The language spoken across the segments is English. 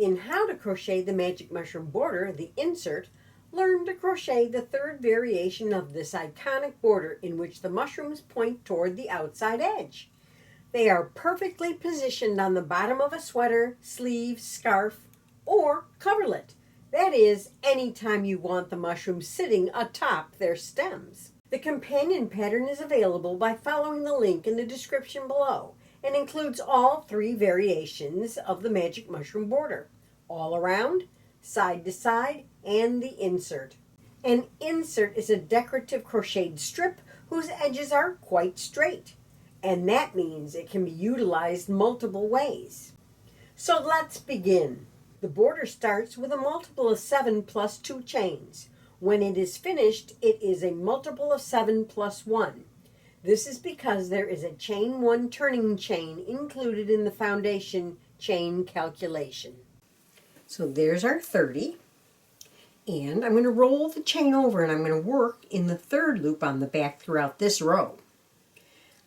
In How to Crochet the Magic Mushroom Border, the insert, learn to crochet the third variation of this iconic border in which the mushrooms point toward the outside edge. They are perfectly positioned on the bottom of a sweater, sleeve, scarf, or coverlet. That is, anytime you want the mushrooms sitting atop their stems. The companion pattern is available by following the link in the description below and includes all 3 variations of the magic mushroom border, all around, side to side, and the insert. An insert is a decorative crocheted strip whose edges are quite straight, and that means it can be utilized multiple ways. So let's begin. The border starts with a multiple of 7 plus 2 chains. When it is finished, it is a multiple of 7 plus 1. This is because there is a chain 1 turning chain included in the foundation chain calculation. So there's our 30. And I'm going to roll the chain over and I'm going to work in the 3rd loop on the back throughout this row.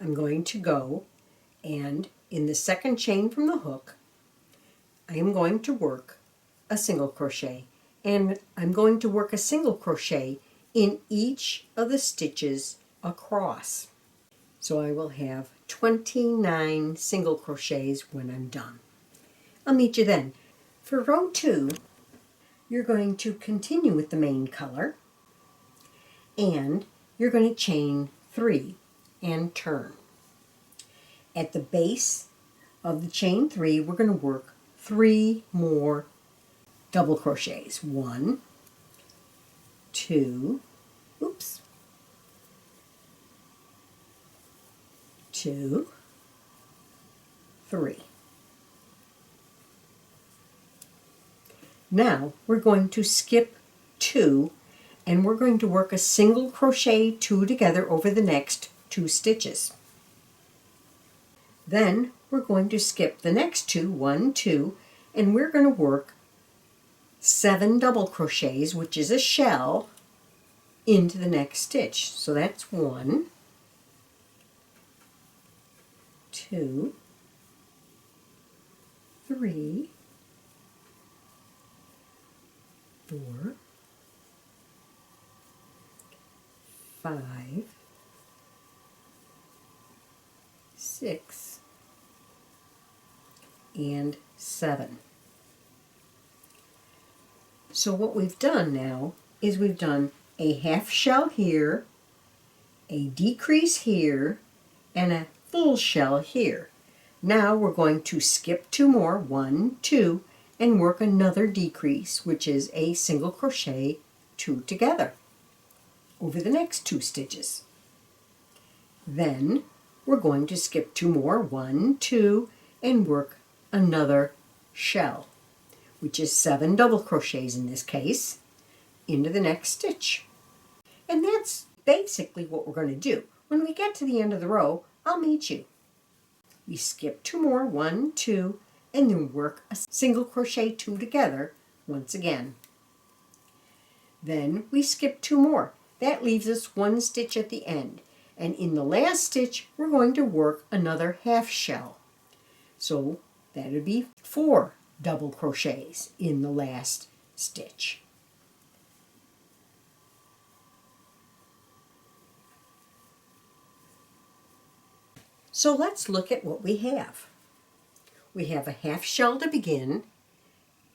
I'm going to go and in the 2nd chain from the hook, I am going to work a single crochet. And I'm going to work a single crochet in each of the stitches across. So I will have 29 single crochets when I'm done. I'll meet you then. For row 2, you're going to continue with the main color and you're going to chain 3 and turn. At the base of the chain 3, we're going to work 3 more double crochets. 1, 2, 2, 3. Now we're going to skip 2 and we're going to work a single crochet 2 together over the next 2 stitches. Then we're going to skip the next 2, 1, 2, and we're going to work 7 double crochets, which is a shell, into the next stitch. So that's 1, 2, 3, 4, 5, 6, and 7. So what we've done now is we've done a half shell here, a decrease here, and a full shell here. Now we're going to skip 2 more, 1, 2, and work another decrease, which is a single crochet 2 together over the next 2 stitches. Then we're going to skip 2 more, 1, 2, and work another shell, which is 7 double crochets in this case, into the next stitch. And that's basically what we're going to do. When we get to the end of the row, I'll meet you. We skip 2 more, 1, 2, and then work a single crochet 2 together once again. Then we skip 2 more. That leaves us 1 stitch at the end. And in the last stitch, we're going to work another half shell. So that would be 4 double crochets in the last stitch. So let's look at what we have. We have a half shell to begin,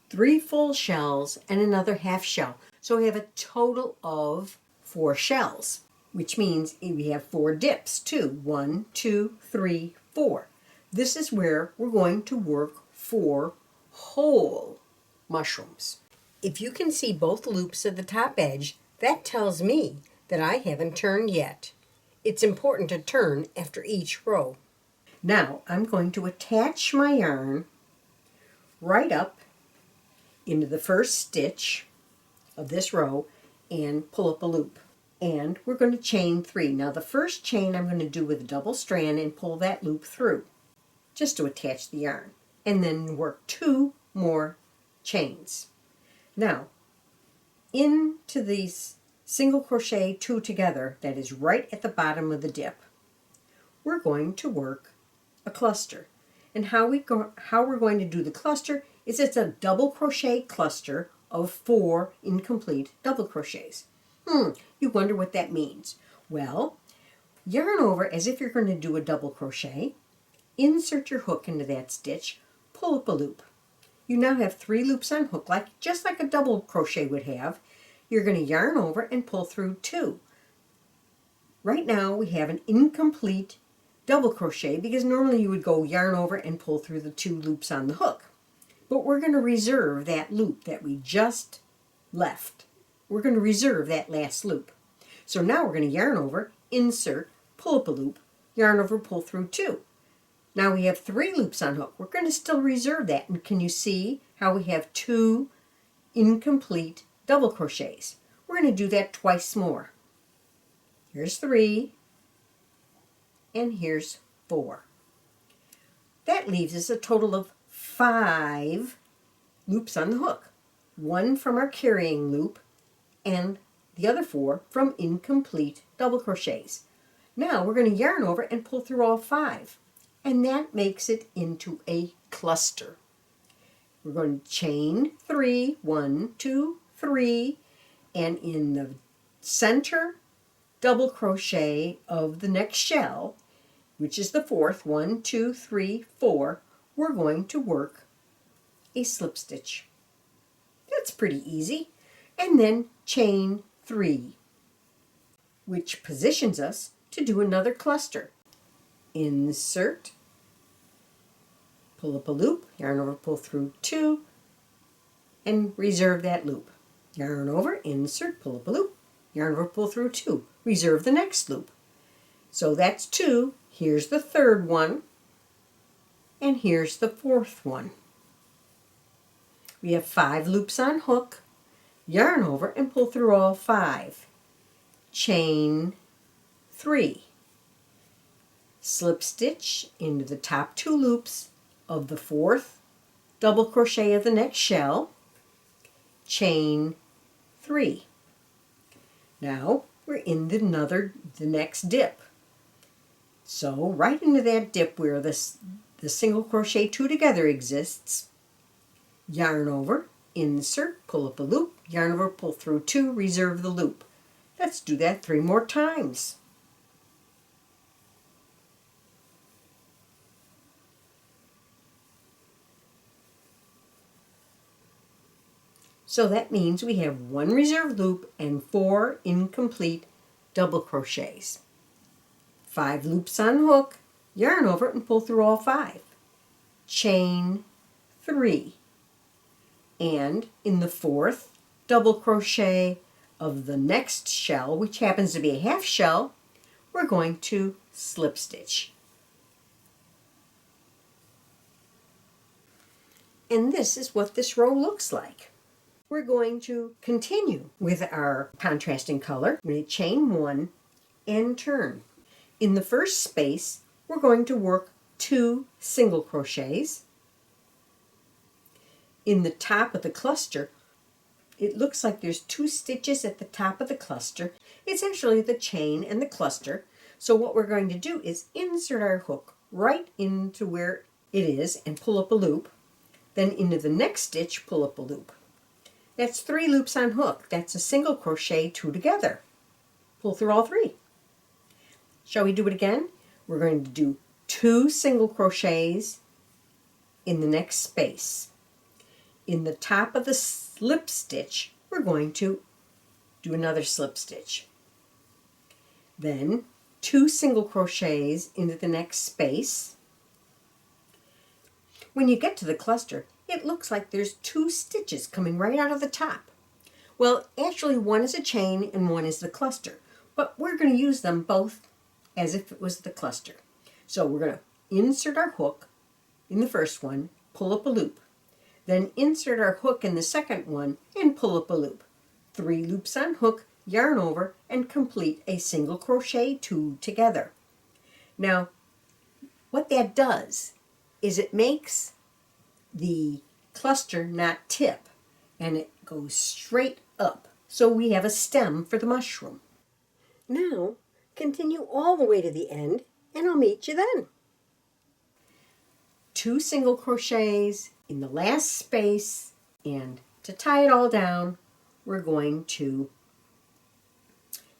3 full shells, and another half shell. So we have a total of 4 shells, which means we have 4 dips too. 1, 2, 3, 4. This is where we're going to work 4 whole mushrooms. If you can see both loops at the top edge, that tells me that I haven't turned yet. It's important to turn after each row. Now I'm going to attach my yarn right up into the first stitch of this row and pull up a loop. And we're going to chain 3. Now the first chain I'm going to do with a double strand and pull that loop through just to attach the yarn. And then work 2 more chains. Now into these single crochet 2 together, that is right at the bottom of the dip, we're going to work a cluster. And how we're going to do the cluster is it's a double crochet cluster of 4 incomplete double crochets. You wonder what that means. Well, yarn over as if you're going to do a double crochet, insert your hook into that stitch, pull up a loop. You now have 3 loops on hook, just like a double crochet would have. You're going to yarn over and pull through 2. Right now we have an incomplete double crochet because normally you would go yarn over and pull through the 2 loops on the hook. But we're going to reserve that loop that we just left. We're going to reserve that last loop. So now we're going to yarn over, insert, pull up a loop, yarn over, pull through 2. Now we have 3 loops on hook. We're going to still reserve that. And can you see how we have 2 incomplete double crochets? We're going to do that twice more. Here's 3, and here's 4. That leaves us a total of 5 loops on the hook. 1 from our carrying loop, and the other 4 from incomplete double crochets. Now we're going to yarn over and pull through all 5, and that makes it into a cluster. We're going to chain 3, 1, 2, 3, and in the center double crochet of the next shell, which is the 4th, 1, 2, 3, 4, we're going to work a slip stitch. That's pretty easy. And then chain 3, which positions us to do another cluster. Insert, pull up a loop, yarn over, pull through 2, and reserve that loop. Yarn over, insert, pull up a loop, yarn over, pull through 2, reserve the next loop. So that's 2, here's the 3rd one, and here's the 4th one. We have 5 loops on hook, yarn over and pull through all 5. Chain 3. Slip stitch into the top 2 loops of the 4th double crochet of the next shell. Chain 3. Now we're in the next dip. So right into that dip where the single crochet 2 together exists, yarn over, insert, pull up a loop, yarn over, pull through 2, reserve the loop. Let's do that 3 more times. So that means we have 1 reserved loop and 4 incomplete double crochets. 5 loops on hook, yarn over and pull through all 5. Chain 3. And in the 4th double crochet of the next shell, which happens to be a half shell, we're going to slip stitch. And this is what this row looks like. We're going to continue with our contrasting color. We're going to chain 1 and turn. In the first space, we're going to work 2 single crochets. In the top of the cluster, it looks like there's 2 stitches at the top of the cluster. It's actually the chain and the cluster. So what we're going to do is insert our hook right into where it is and pull up a loop. Then into the next stitch, pull up a loop. That's 3 loops on hook. That's a single crochet 2 together. Pull through all 3. Shall we do it again? We're going to do 2 single crochets in the next space. In the top of the slip stitch, we're going to do another slip stitch. Then 2 single crochets into the next space. When you get to the cluster, it looks like there's 2 stitches coming right out of the top. Well, actually one is a chain and one is the cluster, but we're going to use them both as if it was the cluster. So we're going to insert our hook in the first one, pull up a loop. Then insert our hook in the second one and pull up a loop. 3 loops on hook, yarn over, and complete a single crochet 2 together. Now, what that does is it makes the cluster not tip, and it goes straight up. So we have a stem for the mushroom. Now, continue all the way to the end, and I'll meet you then. 2 single crochets in the last space, and to tie it all down, we're going to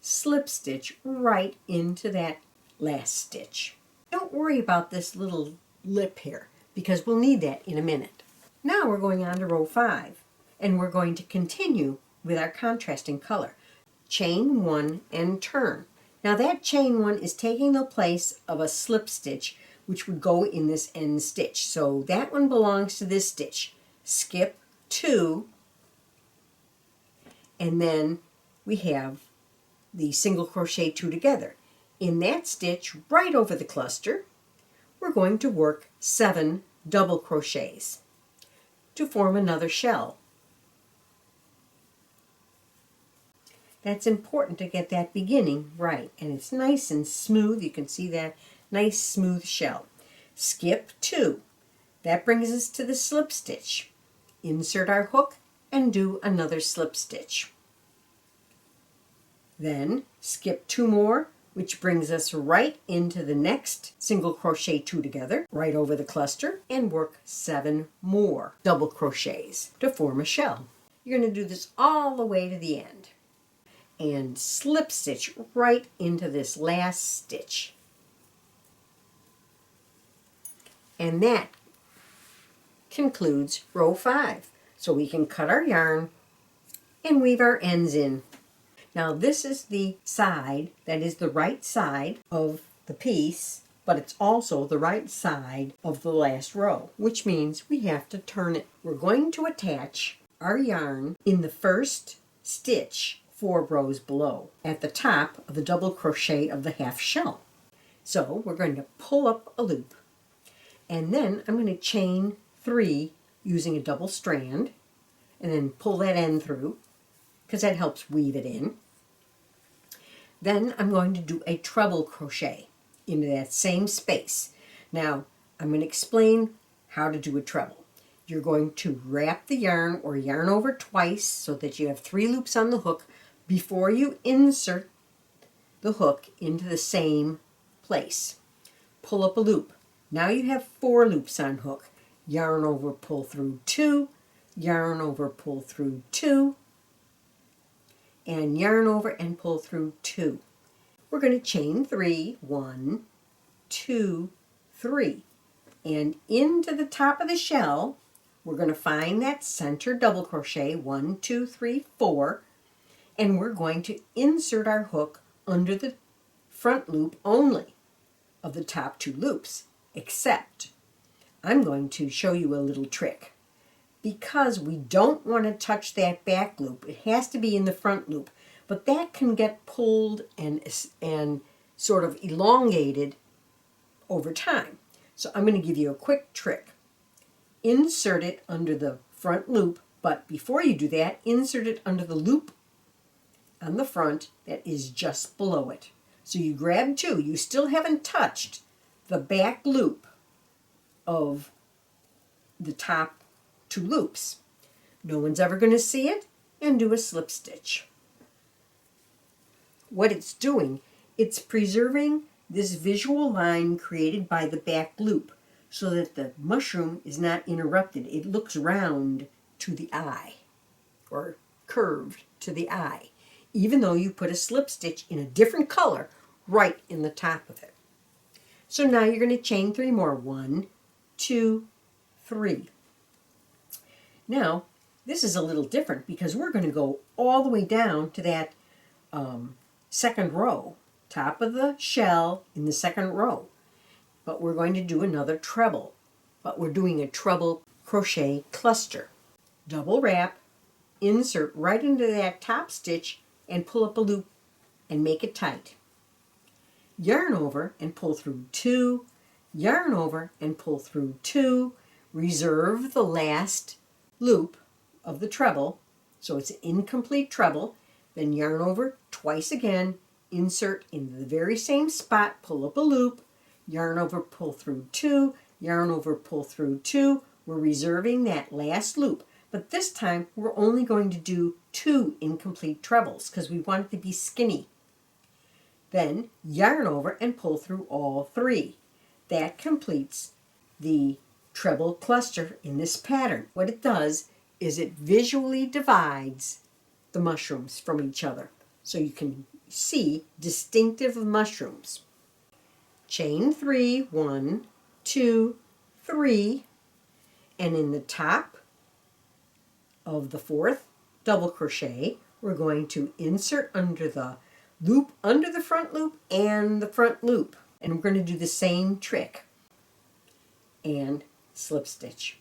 slip stitch right into that last stitch. Don't worry about this little lip here because we'll need that in a minute. Now we're going on to row 5 and we're going to continue with our contrasting color. Chain 1 and turn. Now that chain 1 is taking the place of a slip stitch which would go in this end stitch. So that one belongs to this stitch. Skip 2 and then we have the single crochet 2 together. In that stitch right over the cluster, we're going to work 7 double crochets to form another shell. That's important to get that beginning right, and it's nice and smooth. You can see that nice smooth shell. Skip 2. That brings us to the slip stitch. Insert our hook and do another slip stitch. Then skip 2 more, which brings us right into the next single crochet 2 together, right over the cluster, and work 7 more double crochets to form a shell. You're going to do this all the way to the end. And slip stitch right into this last stitch. And that concludes row 5. So we can cut our yarn and weave our ends in. Now this is the side that is the right side of the piece, but it's also the right side of the last row, which means we have to turn it. We're going to attach our yarn in the first stitch 4 rows below at the top of the double crochet of the half shell. So we're going to pull up a loop and then I'm going to chain 3 using a double strand and then pull that end through because that helps weave it in. Then I'm going to do a treble crochet into that same space. Now I'm going to explain how to do a treble. You're going to wrap the yarn or yarn over twice so that you have 3 loops on the hook before you insert the hook into the same place. Pull up a loop. Now you have 4 loops on hook. Yarn over, pull through 2, yarn over, pull through 2, and yarn over and pull through 2. We're going to chain 3, 1, 2, 3, and into the top of the shell we're going to find that center double crochet 1, 2, 3, 4, and we're going to insert our hook under the front loop only of the top 2 loops, except I'm going to show you a little trick. Because we don't want to touch that back loop, it has to be in the front loop, but that can get pulled and sort of elongated over time. So I'm going to give you a quick trick. Insert it under the front loop, but before you do that, insert it under the loop on the front that is just below it. So you grab 2. You still haven't touched the back loop of the top 2 loops. No one's ever going to see it, and do a slip stitch. What it's doing, it's preserving this visual line created by the back loop so that the mushroom is not interrupted. It looks round to the eye or curved to the eye, even though you put a slip stitch in a different color right in the top of it. So now you're going to chain 3 more. 1, 2, 3. Now, this is a little different because we're going to go all the way down to that second row, top of the shell in the second row. But we're going to do another treble. But we're doing a treble crochet cluster. Double wrap, insert right into that top stitch and pull up a loop and make it tight. Yarn over and pull through 2, yarn over and pull through 2, reserve the last loop of the treble, so it's an incomplete treble, then yarn over twice again, insert in the very same spot, pull up a loop, yarn over, pull through 2, yarn over, pull through 2. We're reserving that last loop, but this time we're only going to do 2 incomplete trebles because we want it to be skinny. Then yarn over and pull through all 3. That completes the treble cluster in this pattern. What it does is it visually divides the mushrooms from each other so you can see distinctive mushrooms. Chain 3, 1, 2, 3, and in the top of the fourth double crochet, we're going to insert under the loop, under the front loop and the front loop. And we're going to do the same trick and slip stitch.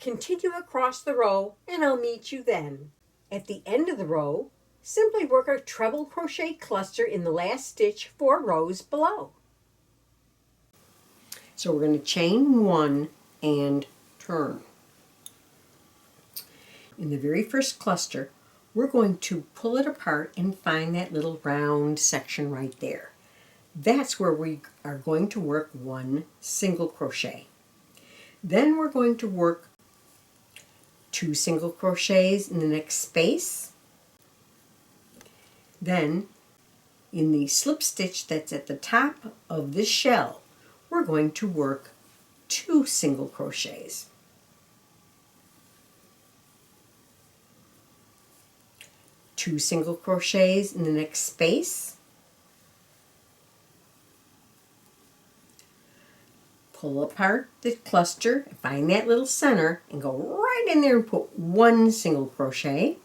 Continue across the row and I'll meet you then. At the end of the row, simply work a treble crochet cluster in the last stitch 4 rows below. So we're going to chain 1 and turn. In the very first cluster, we're going to pull it apart and find that little round section right there. That's where we are going to work 1 single crochet. Then we're going to work 2 single crochets in the next space. Then in the slip stitch that's at the top of this shell, we're going to work 2 single crochets. Two single crochets in the next space. Pull apart the cluster, find that little center, and go right in there and put 1 single crochet.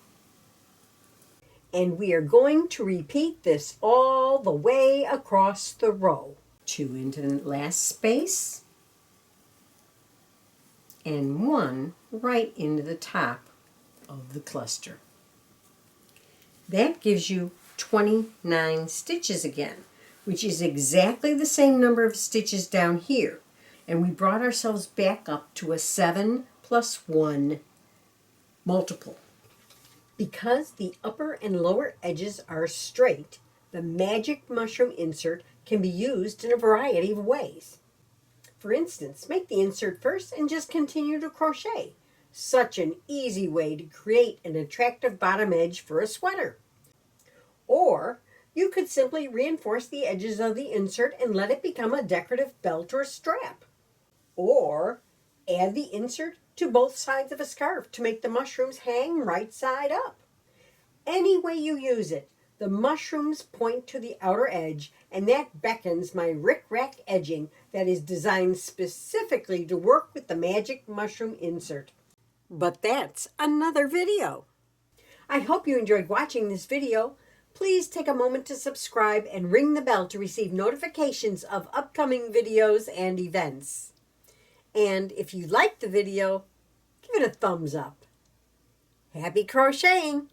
And we are going to repeat this all the way across the row. 2 into the last space, and 1 right into the top of the cluster. That gives you 29 stitches again, which is exactly the same number of stitches down here. And we brought ourselves back up to a 7 + 1 multiple. Because the upper and lower edges are straight, the magic mushroom insert can be used in a variety of ways. For instance, make the insert first and just continue to crochet. Such an easy way to create an attractive bottom edge for a sweater. Or you could simply reinforce the edges of the insert and let it become a decorative belt or strap. Or add the insert to both sides of a scarf to make the mushrooms hang right side up. Any way you use it, the mushrooms point to the outer edge, and that beckons my rick-rack edging that is designed specifically to work with the magic mushroom insert. But that's another video. I hope you enjoyed watching this video. Please take a moment to subscribe and ring the bell to receive notifications of upcoming videos and events. And if you liked the video, give it a thumbs up. Happy crocheting!